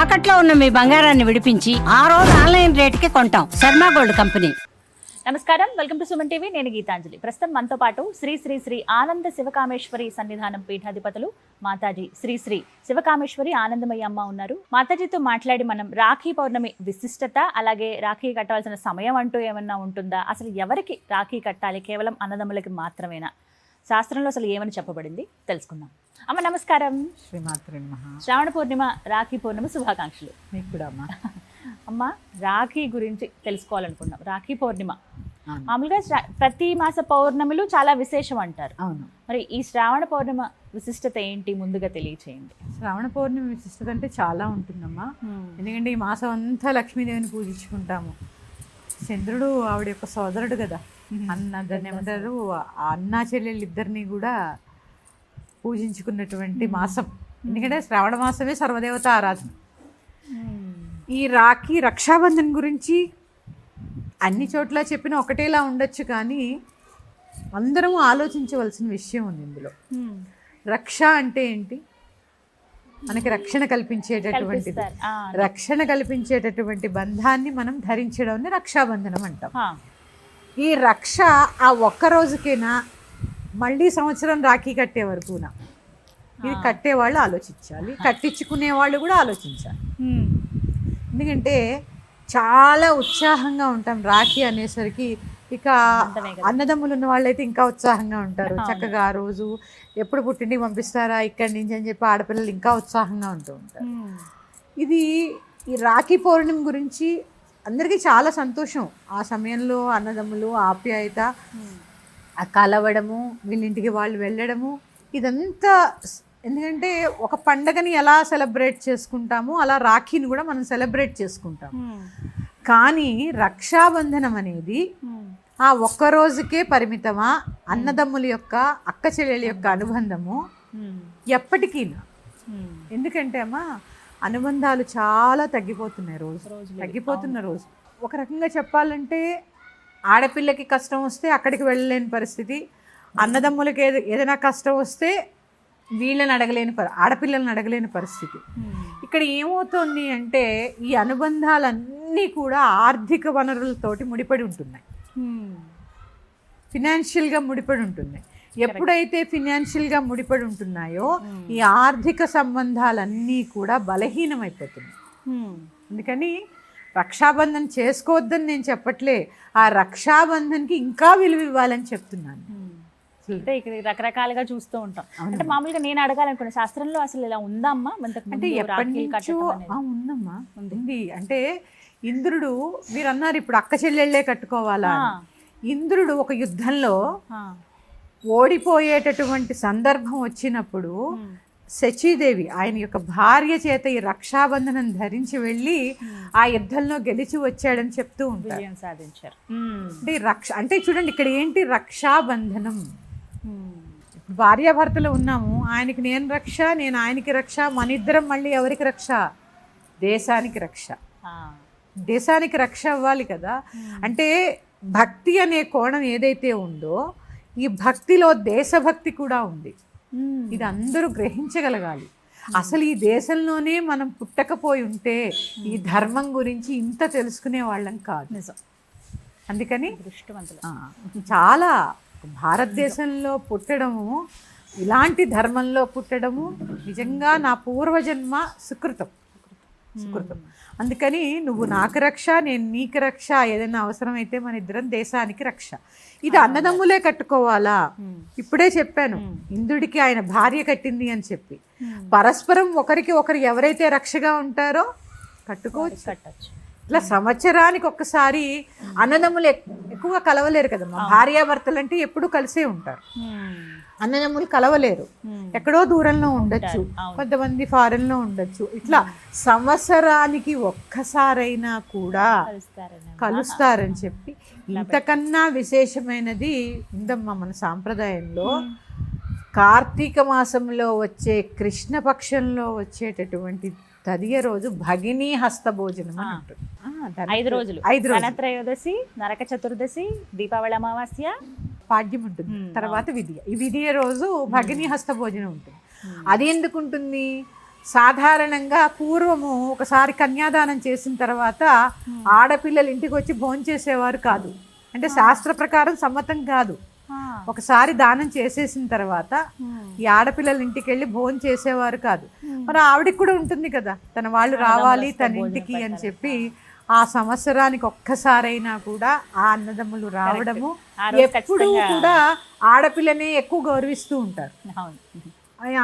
తాకట్లో ఉన్న మీ బంగారాన్ని విడిపించి ఆ రోజు ఆన్లైన్ రేటుకి కొంటాం. Sharma gold company. నమస్కారం, వెల్కమ్ టు సుమన్ టీవీ. నేను గీతాంజలి. ప్రస్తుతం మనతో పాటు శ్రీ శ్రీ శ్రీ ఆనంద శివకామేశ్వరి సన్నిధానం పీఠాధిపతులు మాతాజీ శ్రీ శ్రీ శివకామేశ్వరి ఆనందమయ్య అమ్మ ఉన్నారు. మాతాజీతో మాట్లాడి మనం రాఖీ పౌర్ణమి విశిష్టత, అలాగే రాఖీ కట్టవలసిన సమయం అంటూ ఏమన్నా ఉంటుందా, అసలు ఎవరికి రాఖీ కట్టాలి, కేవలం అన్నదమ్ములకి మాత్రమేనా, శాస్త్రంలో అసలు ఏమని చెప్పబడింది తెలుసుకుందాం. అమ్మ నమస్కారం. శ్రీమాత్రే నమః. శ్రావణ పూర్ణిమ, రాఖీ పూర్ణిమ శుభాకాంక్షలు. మీకు కూడా అమ్మా. అమ్మ, రాఖీ గురించి తెలుసుకోవాలనుకున్నాం. రాఖీ పౌర్ణిమ మామూలుగా ప్రతి మాస పౌర్ణమిలు చాలా విశేషం అంటారు. అవును. మరి ఈ శ్రావణ పౌర్ణిమ విశిష్టత ఏంటి, ముందుగా తెలియచేయండి. శ్రావణ పౌర్ణమి విశిష్టత అంటే చాలా ఉంటుందమ్మా. ఎందుకంటే ఈ మాసం అంతా లక్ష్మీదేవిని పూజించుకుంటాము. చంద్రుడు ఆవిడ యొక్క సోదరుడు కదా, దాన్ని ఏమంటారు, అన్నా చెల్లెళ్ళు ఇద్దరిని కూడా పూజించుకున్నటువంటి మాసం. ఎందుకంటే శ్రావణ మాసమే సర్వదేవత ఆరాధన. ఈ రాఖీ రక్షాబంధన్ గురించి అన్ని చోట్ల చెప్పిన ఒకటేలా ఉండొచ్చు, కానీ అందరం ఆలోచించవలసిన విషయం ఉంది ఇందులో. రక్ష అంటే ఏంటి? మనకి రక్షణ కల్పించేటటువంటిది. రక్షణ కల్పించేటటువంటి బంధాన్ని మనం ధరించడం రక్షాబంధనం అంటాం. ఈ రక్ష ఆ ఒక్క రోజుకేనా, మళ్ళీ సంవత్సరం రాఖీ కట్టే వరకునా? ఇది కట్టేవాళ్ళు ఆలోచించాలి, కట్టించుకునే వాళ్ళు కూడా ఆలోచించాలి. ఎందుకంటే చాలా ఉత్సాహంగా ఉంటాం రాఖీ అనేసరికి. ఇక అన్నదమ్ములు ఉన్న వాళ్ళైతే ఇంకా ఉత్సాహంగా ఉంటారు. చక్కగా ఆ రోజు ఎప్పుడు పుట్టింటికి పంపిస్తారా ఇక్కడి నుంచి అని చెప్పి ఆడపిల్లలు ఇంకా ఉత్సాహంగా ఉంటూ ఉంటారు. ఇది ఈ రాఖీ పౌర్ణమి గురించి అందరికీ చాలా సంతోషం. ఆ సమయంలో అన్నదమ్ములు ఆప్యాయత, కలవడము, వీళ్ళింటికి వాళ్ళు వెళ్ళడము, ఇదంతా. ఎందుకంటే ఒక పండగని ఎలా సెలబ్రేట్ చేసుకుంటామో అలా రాఖీని కూడా మనం సెలబ్రేట్ చేసుకుంటాం. కానీ రక్షాబంధనం అనేది ఆ ఒక్క రోజుకే పరిమితమా? అన్నదమ్ముల యొక్క, అక్క చెల్లెల యొక్క అనుబంధము ఎప్పటికీనా? ఎందుకంటే అమ్మా, అనుబంధాలు చాలా తగ్గిపోతున్నాయి, తగ్గిపోతున్న రోజు. ఒక రకంగా చెప్పాలంటే ఆడపిల్లకి కష్టం వస్తే అక్కడికి వెళ్ళలేని పరిస్థితి, అన్నదమ్ములకి ఏదైనా కష్టం వస్తే వీళ్ళని అడగలేని ఆడపిల్లల్ని అడగలేని పరిస్థితి. ఇక్కడ ఏమవుతుంది అంటే ఈ అనుబంధాలన్నీ కూడా ఆర్థిక వనరులతోటి ముడిపడి ఉంటున్నాయి, ఫినాన్షియల్గా ముడిపడి ఉంటున్నాయి. ఎప్పుడైతే ఫినాన్షియల్గా ముడిపడి ఉంటున్నాయో ఈ ఆర్థిక సంబంధాలన్నీ కూడా బలహీనమైపోతున్నాయి. అందుకని రక్షాబంధన్ చేసుకోవద్దని నేను చెప్పట్లే, ఆ రక్షాబంధన్కి ఇంకా విలువ ఇవ్వాలని చెప్తున్నాను. అంటే ఇక్కడ రకరకాలుగా చూస్తూ ఉంటాం. అంటే మామూలుగా నేను అడగాలనుకున్నా, శాస్త్రంలో అసలు ఇలా ఉందా అమ్మా? అంటే ఎప్పటి నుంచో ఉందమ్మా, ఉంది. అంటే ఇంద్రుడు, మీరు అన్నారు ఇప్పుడు అక్క చెల్లెళ్ళే కట్టుకోవాలా. ఇంద్రుడు ఒక యుద్ధంలో ఓడిపోయేటటువంటి సందర్భం వచ్చినప్పుడు శచీదేవి ఆయన యొక్క భార్య చేత ఈ రక్షాబంధనం ధరించి వెళ్ళి ఆ యుద్ధంలో గెలిచి వచ్చాడని చెప్తూ ఉంటారు. సాధించారు. అంటే అంటే చూడండి ఇక్కడ ఏంటి, రక్షాబంధనం. భార్యాభర్తలు ఉన్నాము, ఆయనకి నేను రక్ష, నేను ఆయనకి రక్ష, మన ఇద్దరం మళ్ళీ ఎవరికి రక్ష? దేశానికి రక్ష. దేశానికి రక్ష అవ్వాలి కదా. అంటే భక్తి అనే కోణం ఏదైతే ఉందో ఈ భక్తిలో దేశభక్తి కూడా ఉంది. ఇది అందరూ గ్రహించగలగాలి. అసలు ఈ దేశంలోనే మనం పుట్టకపోయి ఉంటే ఈ ధర్మం గురించి ఇంత తెలుసుకునే వాళ్ళం కాదు. నిజం. అందుకని చాలా భారతదేశంలో పుట్టడము, ఇలాంటి ధర్మంలో పుట్టడము నిజంగా నా పూర్వజన్మ సుకృతం. అందుకని నువ్వు నాకు రక్ష, నేను నీకు రక్ష, ఏదైనా అవసరమైతే మన ఇద్దరం దేశానికి రక్ష. ఇది అన్నదమ్ములే కట్టుకోవాలా? ఇప్పుడే చెప్పాను, ఇంద్రుడికి ఆయన భార్య కట్టింది అని చెప్పి. పరస్పరం ఒకరికి ఒకరు ఎవరైతే రక్షగా ఉంటారో కట్టుకోవచ్చు. ఇట్లా సంవత్సరానికి ఒక్కసారి అన్నదమ్ములు ఎక్కువ కలవలేరు కదమ్మా. భార్యాభర్తలు అంటే ఎప్పుడు కలిసే ఉంటారు, అన్నదమ్ములు కలవలేరు, ఎక్కడో దూరంలో ఉండొచ్చు, కొంతమంది ఫారెన్ లో ఉండొచ్చు. ఇట్లా సంవత్సరానికి ఒక్కసారైనా కూడా కలుస్తారని చెప్పి ఇంతకన్నా విశేషమైనది ఉందమ్మా మన సాంప్రదాయంలో. కార్తీక మాసంలో వచ్చే కృష్ణపక్షంలో వచ్చేటటువంటి తదియ రోజు భగినీ హస్త భోజనం అని ఉంటుంది. 5 రోజులు, ధనత్రయోదశి, నరక చతుర్దశి, దీపావళి అమావాస్య, పాడ్యం ఉంటుంది, తర్వాత విధియ. ఈ విధియ రోజు భగినీ హస్త భోజనం ఉంటుంది. అది ఎందుకు ఉంటుంది? సాధారణంగా పూర్వము ఒకసారి కన్యాదానం చేసిన తర్వాత ఆడపిల్లలు ఇంటికి వచ్చి భోంచేసేవారు కాదు. అంటే శాస్త్ర ప్రకారం సమ్మతం కాదు. ఒకసారి దానం చేసేసిన తర్వాత ఈ ఆడపిల్లల ఇంటికి వెళ్ళి భోజనం చేసేవారు కాదు. మరి ఆవిడకి కూడా ఉంటుంది కదా, తన వాళ్ళు రావాలి తన ఇంటికి అని చెప్పి ఆ సంవత్సరానికి ఒక్కసారైనా కూడా ఆ అన్నదమ్ములు రావడము. ఎప్పుడూ కూడా ఆడపిల్లనే ఎక్కువ గౌరవిస్తూ ఉంటారు.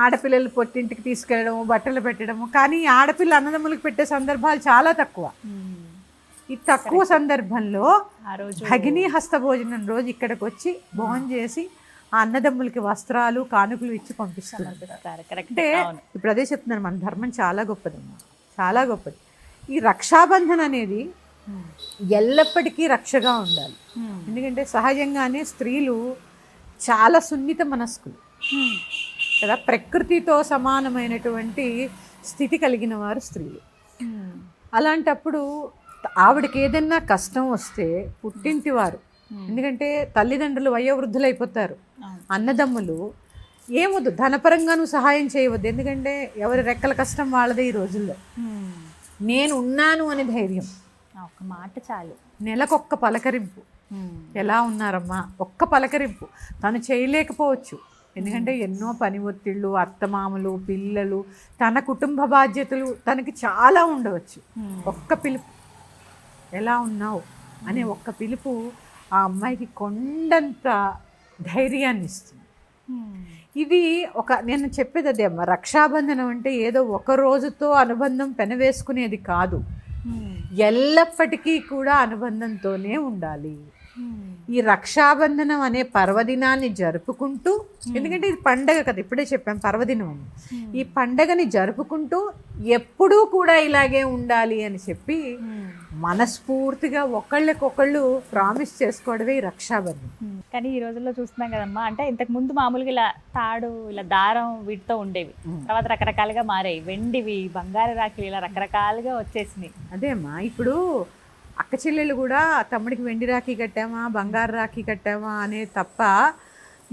ఆడపిల్లలు పొట్టింటికి తీసుకెళ్ళడము, బట్టలు పెట్టడము. కానీ ఆడపిల్ల అన్నదమ్ములకు పెట్టే సందర్భాలు చాలా తక్కువ. ఈ తక్కువ సందర్భంలో భగినీ హస్తభోజనం రోజు ఇక్కడికి వచ్చి భోజనం చేసి ఆ అన్నదమ్ములకి వస్త్రాలు కానుకలు ఇచ్చి పంపిస్తున్నారు. అంటే ఇప్పుడు అదే చెప్తున్నాను, మన ధర్మం చాలా గొప్పదమ్మా, చాలా గొప్పది. ఈ రక్షాబంధన్ అనేది ఎల్లప్పటికీ రక్షగా ఉండాలి. ఎందుకంటే సహజంగానే స్త్రీలు చాలా సున్నిత మనస్కులు కదా, ప్రకృతితో సమానమైనటువంటి స్థితి కలిగిన వారు స్త్రీలు. అలాంటప్పుడు ఆవిడకి ఏదైనా కష్టం వస్తే పుట్టింటి వారు, ఎందుకంటే తల్లిదండ్రులు వయోవృద్ధులైపోతారు, అన్నదమ్ములు ఏమొద్దు, ధనపరంగాను సహాయం చేయవద్దు. ఎందుకంటే ఎవరి రెక్కల కష్టం వాళ్ళదే ఈ రోజుల్లో. నేను ఉన్నాను అనే ధైర్యం, ఒక మాట చాలు. నెలకొక్క పలకరింపు, ఎలా ఉన్నారమ్మా, ఒక్క పలకరింపు. తను చేయలేకపోవచ్చు, ఎందుకంటే ఎన్నో పని ఒత్తిళ్ళు, అత్తమామలు, పిల్లలు, తన కుటుంబ బాధ్యతలు తనకి చాలా ఉండవచ్చు. ఒక్క పిలుపు, ఎలా ఉన్నావు అనే ఒక్క పిలుపు ఆ అమ్మాయికి కొండంత ధైర్యాన్ని ఇస్తుంది. ఇది నేను చెప్పేది అదే అమ్మ, రక్షాబంధనం అంటే ఏదో ఒక రోజుతో అనుబంధం పెనవేసుకునేది కాదు, ఎల్లప్పటికీ కూడా అనుబంధంతోనే ఉండాలి. ఈ రక్షాబంధనం అనే పర్వదినాన్ని జరుపుకుంటూ, ఎందుకంటే ఇది పండగ కదా, ఇప్పుడే చెప్పాం పర్వదినం అని, ఈ పండగని జరుపుకుంటూ ఎప్పుడూ కూడా ఇలాగే ఉండాలి అని చెప్పి మనస్ఫూర్తిగా ఒకళ్ళకొకళ్ళు ప్రామిస్ చేసుకోవడమే ఈ రక్షాబంధనం. కానీ ఈ రోజుల్లో చూస్తున్నాం కదమ్మా, అంటే ఇంతకు ముందు మామూలుగా ఇలా తాడు, ఇలా దారం వీటితో ఉండేవి, తర్వాత రకరకాలుగా మారాయి, వెండివి, బంగారు రాఖీలు, ఇలా రకరకాలుగా వచ్చేసినాయి. అదే అమ్మా, ఇప్పుడు అక్క చెల్లెళ్ళు కూడా తమ్ముడికి వెండి రాఖీ కట్టామా, బంగారు రాఖీ కట్టామా అనే తప్ప,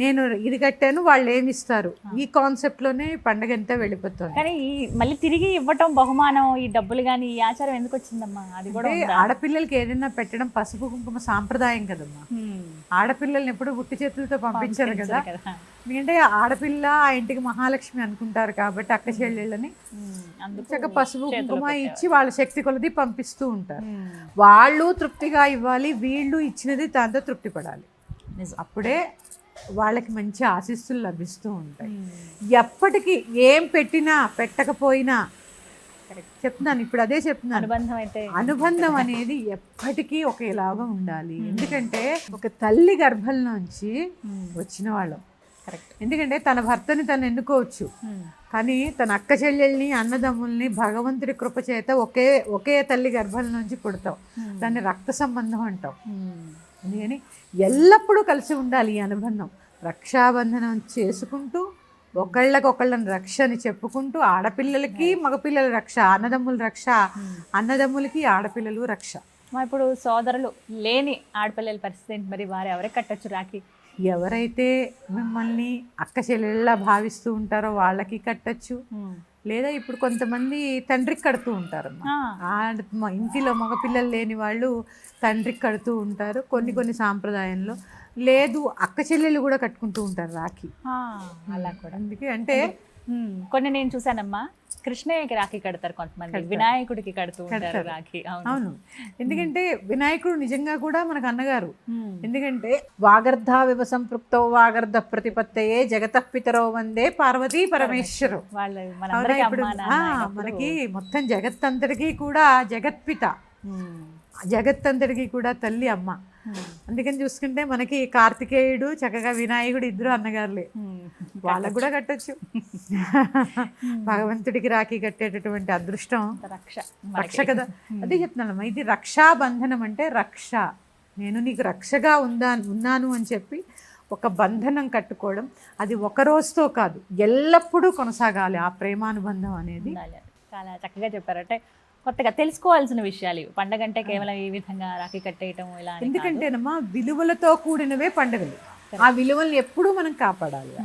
నేను ఇది కట్టాను వాళ్ళు ఏమి ఇస్తారు, ఈ కాన్సెప్ట్లోనే పండగ అంతా వెళ్ళిపోతుంది. కానీ ఈ మళ్ళీ తిరిగి ఇవ్వటం బహుమానం, ఈ డబ్బులు కానీ ఈ ఆచారం ఎందుకు వచ్చిందమ్మా? అది కూడా ఆడపిల్లలకి ఏదైనా పెట్టడం పసుపు కుంకుమ సాంప్రదాయం కదమ్మా. ఆడపిల్లల్ని ఎప్పుడు గుట్టి చేతులతో పంపించారు కదా, ఎందుకంటే ఆడపిల్ల ఆ ఇంటికి మహాలక్ష్మి అనుకుంటారు కాబట్టి అక్క చెల్లెళ్ళని చక్కగా పసుపు కుంకుమ ఇచ్చి వాళ్ళ శక్తి కొలది పంపిస్తూ ఉంటారు. వాళ్ళు తృప్తిగా ఇవ్వాలి, వీళ్ళు ఇచ్చినది దాంతో తృప్తి పడాలి, అప్పుడే వాళ్ళకి మంచి ఆశీస్సులు లభిస్తూ ఉంటాయి. ఎప్పటికీ ఏం పెట్టినా పెట్టకపోయినా చెప్తున్నాను, ఇప్పుడు అదే చెప్తున్నాను, అనుబంధం అనేది ఎప్పటికీ ఒకేలాగా ఉండాలి. ఎందుకంటే ఒక తల్లి గర్భంలోంచి వచ్చిన వాళ్ళం, కరెక్ట్. ఎందుకంటే తన భర్తని తను ఎన్నుకోవచ్చు, కానీ తన అక్క చెల్లెల్ని, అన్నదమ్ముల్ని భగవంతుడి కృప చేత ఒకే తల్లి గర్భం నుంచి పుడతాం, దాన్ని రక్త సంబంధం అంటాం. అందుకని ఎల్లప్పుడూ కలిసి ఉండాలి ఈ అనుబంధం. రక్షాబంధనం చేసుకుంటూ ఒకళ్ళని రక్ష అని చెప్పుకుంటూ, ఆడపిల్లలకి మగపిల్లల రక్ష, అన్నదమ్ముల రక్ష, అన్నదమ్ములకి ఆడపిల్లలు రక్ష. ఇప్పుడు సోదరులు లేని ఆడపిల్లల పరిస్థితి ఏంటి మరి? వారు ఎవరికి కట్టచ్చు రాఖీ? ఎవరైతే మిమ్మల్ని అక్క చెల్లెళ్ళ భావిస్తూ ఉంటారో వాళ్ళకి కట్టచ్చు, లేదా ఇప్పుడు కొంతమంది తండ్రికి కడుతూ ఉంటారు. ఇంటిలో మగపిల్లలు లేని వాళ్ళు తండ్రికి కడుతూ ఉంటారు. కొన్ని సాంప్రదాయంలో లేదు, అక్క చెల్లెళ్ళు కూడా కట్టుకుంటూ ఉంటారు రాఖీ. అలా కూడా అందుకే అంటే కొన్ని నేను చూసానమ్మా, కృష్ణయ్యకి రాఖీ కడతారు కొంతమంది, వినాయకుడికి కడుతూ ఉంటారు రాఖీ. అవును, ఎందుకంటే వినాయకుడు నిజంగా కూడా మనకు అన్నగారు. ఎందుకంటే వాగర్ధావివ సంపృక్తో వాగర్ధ ప్రతిపత్తయే జగతః పితరో వందే పార్వతీ పరమేశ్వరు. మనకి మొత్తం జగత్తంతటికీ కూడా జగత్పిత, జగత్తంతటికీ కూడా తల్లి అమ్మ. అందుకని చూసుకుంటే మనకి కార్తికేయుడు, చక్కగా వినాయకుడు ఇద్దరు అన్నగారులే, వాళ్ళకు కూడా కట్టచ్చు. భగవంతుడికి రాఖీ కట్టేటటువంటి అదృష్టం రక్ష కదా. అదే చెప్తున్నానమ్మా, ఇది రక్షాబంధనం అంటే రక్ష, నేను నీకు రక్షగా ఉన్నాను అని చెప్పి ఒక బంధనం కట్టుకోవడం. అది ఒక రోజుతో కాదు, ఎల్లప్పుడూ కొనసాగాలి ఆ ప్రేమానుబంధం అనేది. చాలా చక్కగా చెప్పారు. అంటే కొత్తగా తెలుసుకోవాల్సిన విషయాలు పండగ అంటే కేవలం ఈ విధంగా రాఖీ కట్టేయటం ఇలా. ఎందుకంటేనమ్మా విలువలతో కూడినవే పండుగలు, ఆ విలువల్ని ఎప్పుడూ మనం కాపాడాలి.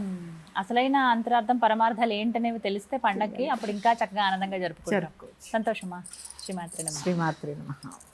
అసలైన అంతరార్థం పరమార్థాలు ఏంటనేవి తెలిస్తే పండక్కి అప్పుడు ఇంకా చక్కగా ఆనందంగా జరుపుకుంటాం. సంతోషమా? శ్రీమాత్రే నమః. శ్రీమాత్రే నమః.